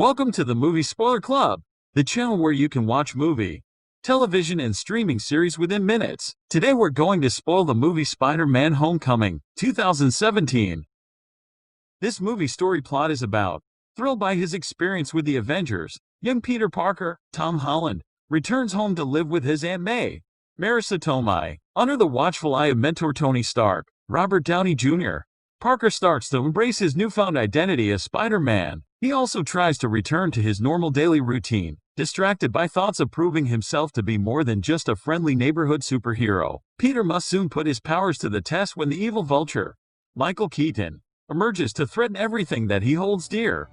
Welcome to the Movie Spoiler Club, the channel where you can watch movie, television, and streaming series within minutes. Today we're going to spoil the movie Spider-Man Homecoming, 2017. This movie story plot is about, thrilled by his experience with the Avengers, young Peter Parker, Tom Holland, returns home to live with his Aunt May, Marisa Tomei. Under the watchful eye of mentor Tony Stark, Robert Downey Jr., Parker starts to embrace his newfound identity as Spider-Man. He also tries to return to his normal daily routine, distracted by thoughts of proving himself to be more than just a friendly neighborhood superhero. Peter must soon put his powers to the test when the evil Vulture, Michael Keaton, emerges to threaten everything that he holds dear.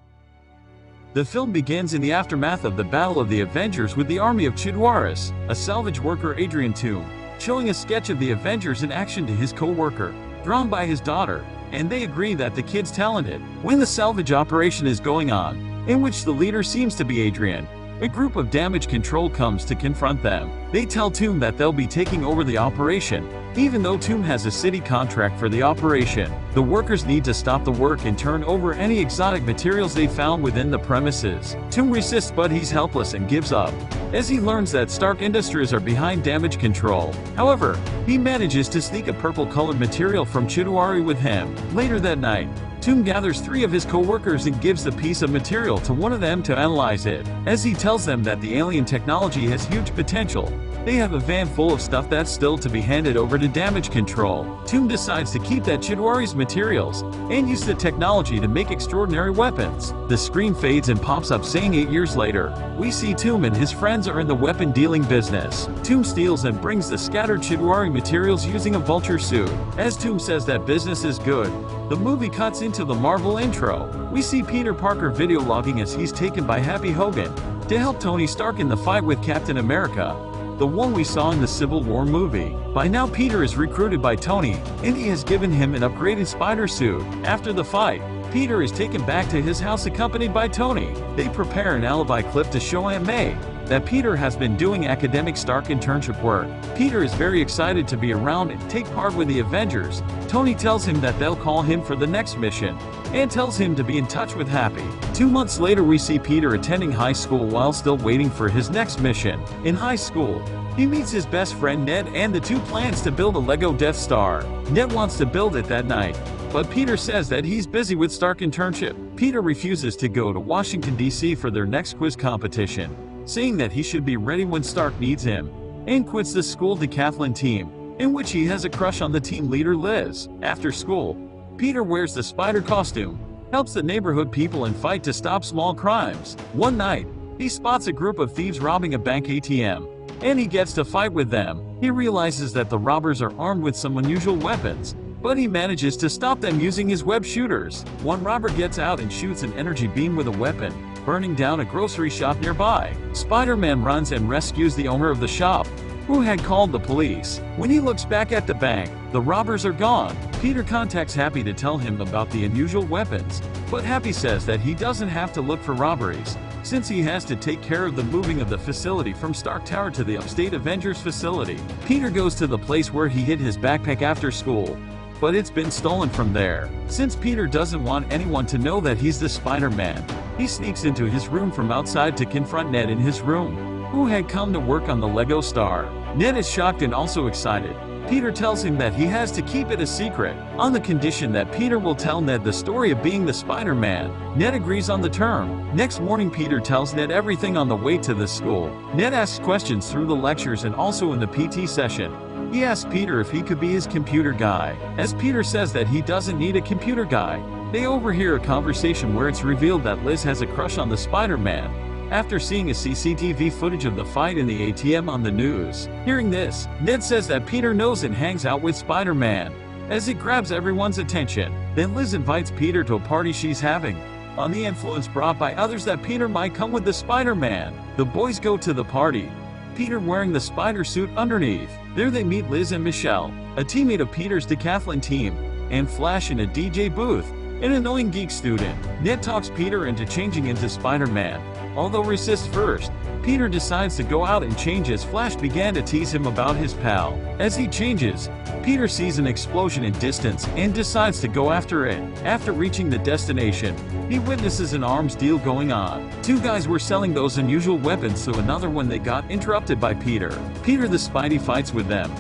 The film begins in the aftermath of the Battle of the Avengers with the army of Chidwaris, a salvage worker Adrian Toome, showing a sketch of the Avengers in action to his co-worker, drawn by his daughter, and they agree that the kid's talented. When the salvage operation is going on, in which the leader seems to be Adrian, a group of damage control comes to confront them. They tell Toome that they'll be taking over the operation, even though Toome has a city contract for the operation. The workers need to stop the work and turn over any exotic materials they found within the premises. Toome resists, but he's helpless and gives up, as he learns that Stark Industries are behind damage control. However, he manages to sneak a purple-colored material from Chidwari with him. Later that night, Toome gathers 3 of his co-workers and gives the piece of material to one of them to analyze it. As he tells them that the alien technology has huge potential, they have a van full of stuff that's still to be handed over to damage control. Toome decides to keep that Chidwari's materials and use the technology to make extraordinary weapons. The screen fades and pops up saying 8 years later. We see Toome and his friends are in the weapon dealing business. Toome steals and brings the scattered Chidwari materials using a Vulture suit. As Toome says that business is good, the movie cuts into the Marvel intro. We see Peter Parker video logging as he's taken by Happy Hogan to help Tony Stark in the fight with Captain America, the one we saw in the Civil War movie. By now Peter is recruited by Tony, and he has given him an upgraded spider suit. After the fight, Peter is taken back to his house accompanied by Tony. They prepare an alibi clip to show Aunt May that Peter has been doing academic Stark internship work. Peter is very excited to be around and take part with the Avengers. Tony tells him that they'll call him for the next mission, and tells him to be in touch with Happy. 2 months later we see Peter attending high school while still waiting for his next mission. In high school, he meets his best friend Ned, and the two plans to build a Lego Death Star. Ned wants to build it that night, but Peter says that he's busy with Stark internship. Peter refuses to go to Washington, D.C. for their next quiz competition, saying that he should be ready when Stark needs him, and quits the school decathlon team, in which he has a crush on the team leader Liz. After school, Peter wears the spider costume, helps the neighborhood people, and fight to stop small crimes. One night, he spots a group of thieves robbing a bank ATM, and he gets to fight with them. He realizes that the robbers are armed with some unusual weapons, but he manages to stop them using his web shooters. One robber gets out and shoots an energy beam with a weapon, burning down a grocery shop nearby. Spider-Man runs and rescues the owner of the shop, who had called the police. When he looks back at the bank, the robbers are gone. Peter contacts Happy to tell him about the unusual weapons, but Happy says that he doesn't have to look for robberies, since he has to take care of the moving of the facility from Stark Tower to the upstate Avengers facility. Peter goes to the place where he hid his backpack after school, but it's been stolen from there. Since Peter doesn't want anyone to know that he's the Spider-Man, he sneaks into his room from outside to confront Ned in his room, who had come to work on the Lego Star. Ned is shocked and also excited. Peter tells him that he has to keep it a secret, on the condition that Peter will tell Ned the story of being the Spider-Man. Ned agrees on the term. Next morning Peter tells Ned everything on the way to the school. Ned asks questions through the lectures and also in the PT session. He asks Peter if he could be his computer guy. As Peter says that he doesn't need a computer guy, they overhear a conversation where it's revealed that Liz has a crush on the Spider-Man, after seeing a CCTV footage of the fight in the ATM on the news. Hearing this, Ned says that Peter knows and hangs out with Spider-Man, as it grabs everyone's attention. Then Liz invites Peter to a party she's having, on the influence brought by others that Peter might come with the Spider-Man. The boys go to the party, Peter wearing the spider suit underneath. There they meet Liz and Michelle, a teammate of Peter's decathlon team, and Flash in a DJ booth. an annoying geek student. Ned talks Peter into changing into Spider-Man, although resists first. Peter decides to go out and change as Flash began to tease him about his pal. As he changes, Peter sees an explosion in distance and decides to go after it. After reaching the destination, he witnesses an arms deal going on. Two guys were selling those unusual weapons to another when they got interrupted by Peter. Peter the Spidey fights with them,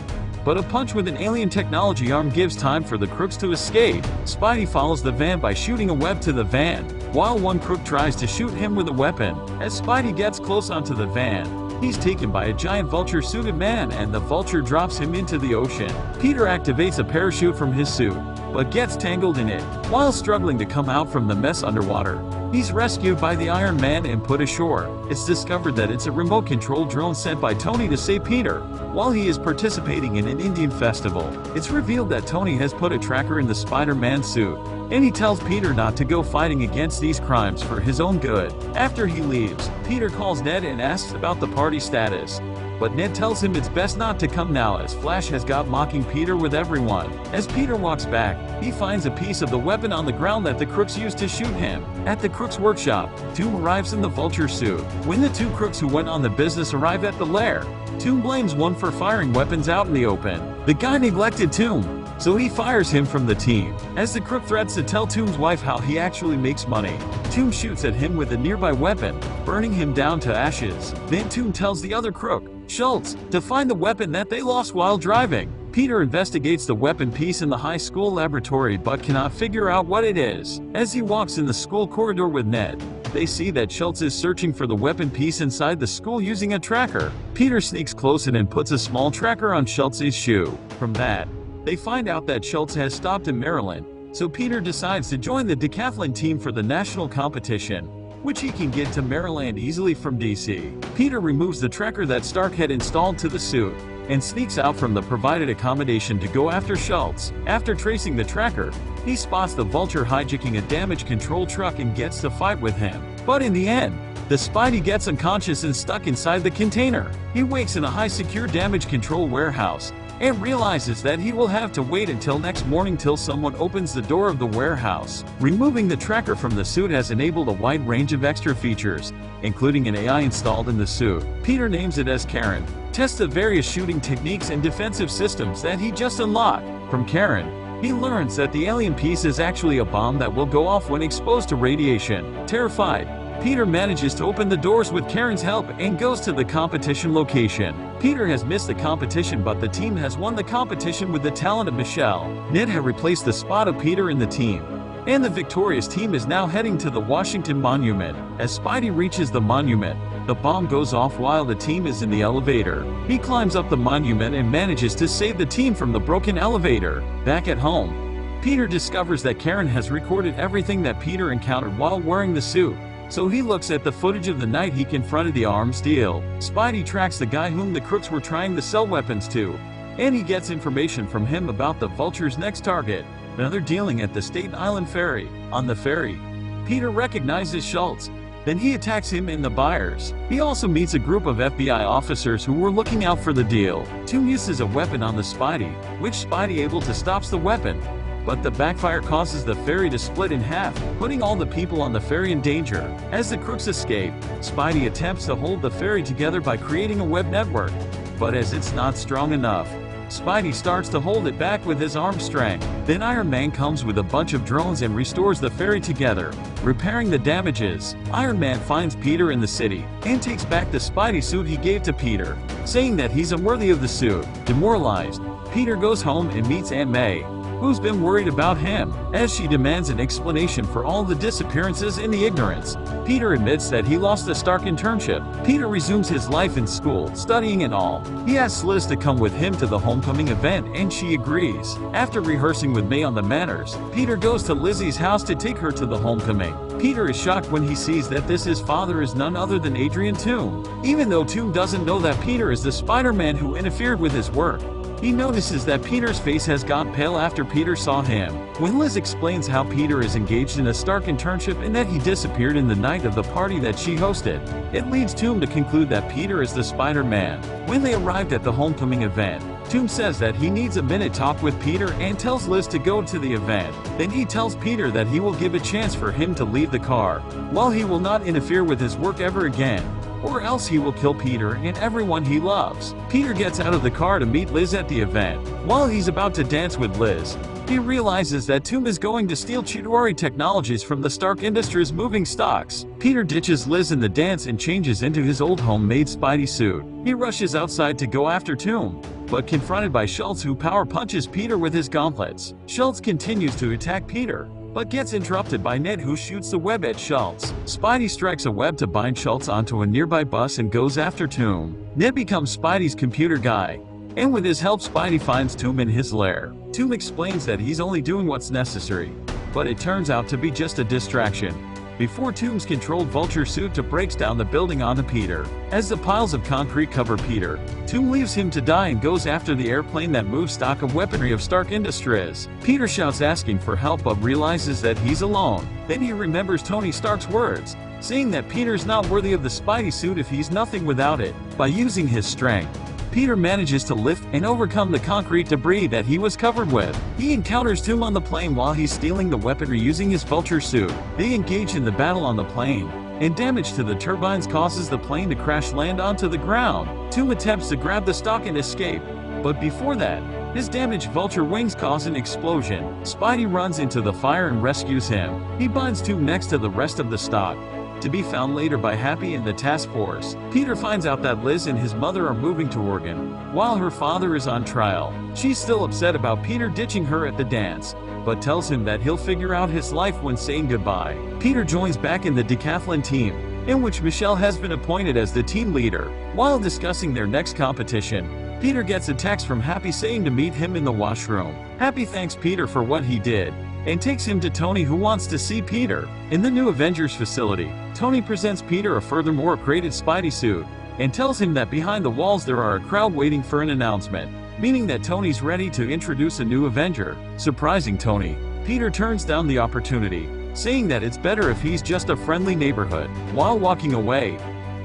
but a punch with an alien technology arm gives time for the crooks to escape. Spidey follows the van by shooting a web to the van, while one crook tries to shoot him with a weapon. As Spidey gets close onto the van, he's taken by a giant vulture-suited man and the vulture drops him into the ocean. Peter activates a parachute from his suit, but gets tangled in it. While struggling to come out from the mess underwater, he's rescued by the Iron Man and put ashore. It's discovered that it's a remote-controlled drone sent by Tony to save Peter while he is participating in an Indian festival. It's revealed that Tony has put a tracker in the Spider-Man suit, and he tells Peter not to go fighting against these crimes for his own good. After he leaves, Peter calls Ned and asks about the party status, but Ned tells him it's best not to come now as Flash has got mocking Peter with everyone. As Peter walks back, he finds a piece of the weapon on the ground that the crooks used to shoot him. At the crooks' workshop, Toom arrives in the vulture suit. When the two crooks who went on the business arrive at the lair, Toom blames one for firing weapons out in the open. The guy neglected Toom, so he fires him from the team. As the crook threats to tell Toom's wife how he actually makes money, Toom shoots at him with a nearby weapon, burning him down to ashes. Then Toom tells the other crook, Schultz, to find the weapon that they lost while driving. Peter investigates the weapon piece in the high school laboratory but cannot figure out what it is. As he walks in the school corridor with Ned, they see that Schultz is searching for the weapon piece inside the school using a tracker. Peter sneaks close in and puts a small tracker on Schultz's shoe. From that, they find out that Schultz has stopped in Maryland, so Peter decides to join the decathlon team for the national competition, which he can get to Maryland easily from DC. Peter removes the tracker that Stark had installed to the suit and sneaks out from the provided accommodation to go after Schultz. After tracing the tracker, he spots the Vulture hijacking a damage control truck and gets to fight with him. But in the end, the Spidey gets unconscious and stuck inside the container. He wakes in a high-secure damage control warehouse and realizes that he will have to wait until next morning till someone opens the door of the warehouse. Removing the tracker from the suit has enabled a wide range of extra features, including an AI installed in the suit. Peter names it as Karen, tests the various shooting techniques and defensive systems that he just unlocked. From Karen, he learns that the alien piece is actually a bomb that will go off when exposed to radiation. Terrified, Peter manages to open the doors with Karen's help and goes to the competition location. Peter has missed the competition, but the team has won the competition with the talent of Michelle. Ned had replaced the spot of Peter in the team, and the victorious team is now heading to the Washington Monument. As Spidey reaches the monument, the bomb goes off while the team is in the elevator. He climbs up the monument and manages to save the team from the broken elevator. Back at home, Peter discovers that Karen has recorded everything that Peter encountered while wearing the suit. So he looks at the footage of the night he confronted the arms deal. Spidey tracks the guy whom the crooks were trying to sell weapons to, and he gets information from him about the Vulture's next target, another dealing at the Staten Island ferry. On the ferry, Peter recognizes Schultz. Then he attacks him and the buyers. He also meets a group of FBI officers who were looking out for the deal. Toom uses a weapon on the Spidey, which Spidey able to stops the weapon, but the backfire causes the ferry to split in half, putting all the people on the ferry in danger. As the crooks escape, Spidey attempts to hold the ferry together by creating a web network, but as it's not strong enough, Spidey starts to hold it back with his arm strength. Then Iron Man comes with a bunch of drones and restores the ferry together, repairing the damages. Iron Man finds Peter in the city and takes back the Spidey suit he gave to Peter, saying that he's unworthy of the suit. Demoralized, Peter goes home and meets Aunt May, who's been worried about him, as she demands an explanation for all the disappearances and the ignorance. Peter admits that he lost the Stark internship. Peter resumes his life in school, studying and all. He asks Liz to come with him to the homecoming event and she agrees. After rehearsing with May on the manners, Peter goes to Lizzie's house to take her to the homecoming. Peter is shocked when he sees that his father is none other than Adrian Toom. Even though Toom doesn't know that Peter is the Spider-Man who interfered with his work, He notices that Peter's face has gone pale after Peter saw him. When Liz explains how Peter is engaged in a Stark internship and that he disappeared in the night of the party that she hosted, it leads Toom to conclude that Peter is the Spider-Man. When they arrived at the homecoming event, Toom says that he needs a minute talk with Peter and tells Liz to go to the event. Then he tells Peter that he will give a chance for him to leave the car, while he will not interfere with his work ever again, or else he will kill Peter and everyone he loves. Peter gets out of the car to meet Liz at the event. While he's about to dance with Liz, he realizes that Toom is going to steal Chitauri technologies from the Stark Industries moving stocks. Peter ditches Liz in the dance and changes into his old homemade Spidey suit. He rushes outside to go after Toom, but confronted by Schultz, who power punches Peter with his gauntlets. Schultz continues to attack Peter, but gets interrupted by Ned, who shoots the web at Schultz. Spidey strikes a web to bind Schultz onto a nearby bus and goes after Toom. Ned becomes Spidey's computer guy, and with his help Spidey finds Toom in his lair. Toom explains that he's only doing what's necessary, but it turns out to be just a distraction. Before Toom's controlled Vulture suit breaks down the building onto Peter. As the piles of concrete cover Peter, Toom leaves him to die and goes after the airplane that moves stock of weaponry of Stark Industries. Peter shouts asking for help but realizes that he's alone. Then he remembers Tony Stark's words, saying that Peter's not worthy of the Spidey suit if he's nothing without it. By using his strength, Peter manages to lift and overcome the concrete debris that he was covered with. He encounters Toom on the plane while he's stealing the weaponry using his Vulture suit. They engage in the battle on the plane, and damage to the turbines causes the plane to crash land onto the ground. Toom attempts to grab the stock and escape, but before that, his damaged Vulture wings cause an explosion. Spidey runs into the fire and rescues him. He binds Toom next to the rest of the stock, to be found later by Happy and the task force. Peter finds out that Liz and his mother are moving to Oregon, while her father is on trial. She's still upset about Peter ditching her at the dance, but tells him that he'll figure out his life when saying goodbye. Peter joins back in the decathlon team, in which Michelle has been appointed as the team leader. While discussing their next competition, Peter gets a text from Happy saying to meet him in the washroom. Happy thanks Peter for what he did, and takes him to Tony, who wants to see Peter. In the new Avengers facility, Tony presents Peter a furthermore upgraded Spidey suit, and tells him that behind the walls there are a crowd waiting for an announcement, meaning that Tony's ready to introduce a new Avenger. Surprising Tony, Peter turns down the opportunity, saying that it's better if he's just a friendly neighborhood. While walking away,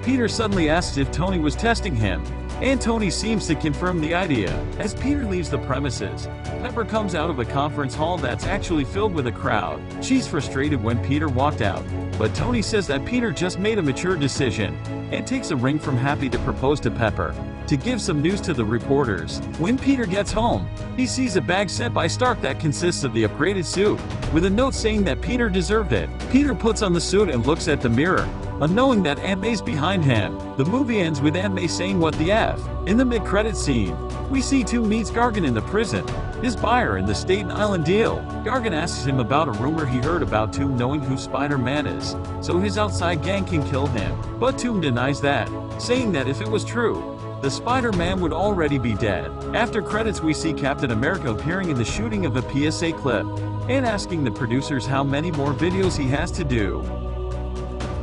Peter suddenly asks if Tony was testing him, and Tony seems to confirm the idea. As Peter leaves the premises, Pepper comes out of a conference hall that's actually filled with a crowd. She's frustrated when Peter walked out, but Tony says that Peter just made a mature decision, and takes a ring from Happy to propose to Pepper, to give some news to the reporters. When Peter gets home, he sees a bag sent by Stark that consists of the upgraded suit, with a note saying that Peter deserved it. Peter puts on the suit and looks at the mirror, unknowing that Aunt May's behind him. The movie ends with Aunt May saying what the F. In the mid-credit scene, we see Toom meets Gargan in the prison, his buyer in the Staten Island deal. Gargan asks him about a rumor he heard about Toom knowing who Spider-Man is, so his outside gang can kill him. But Toom denies that, saying that if it was true, the Spider-Man would already be dead. After credits we see Captain America appearing in the shooting of a PSA clip, and asking the producers how many more videos he has to do.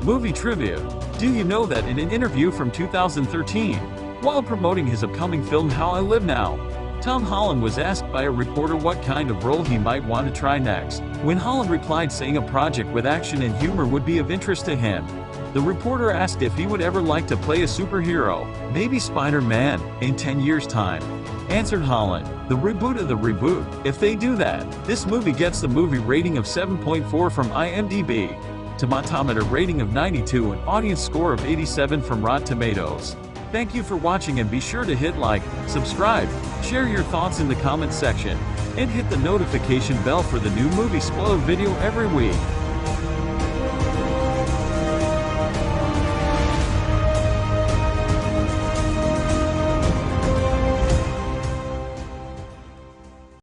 Movie trivia. Do you know that in an interview from 2013, while promoting his upcoming film How I Live Now, Tom Holland was asked by a reporter what kind of role he might want to try next. When Holland replied saying a project with action and humor would be of interest to him, the reporter asked if he would ever like to play a superhero, maybe Spider-Man, in 10 years' time. Answered Holland, the reboot of the reboot. If they do that, this movie gets the movie rating of 7.4 from IMDb, Tomatometer rating of 92 and audience score of 87 from Rotten Tomatoes. Thank you for watching, and be sure to hit like, subscribe, share your thoughts in the comments section, and hit the notification bell for the new movie spoiler video every week.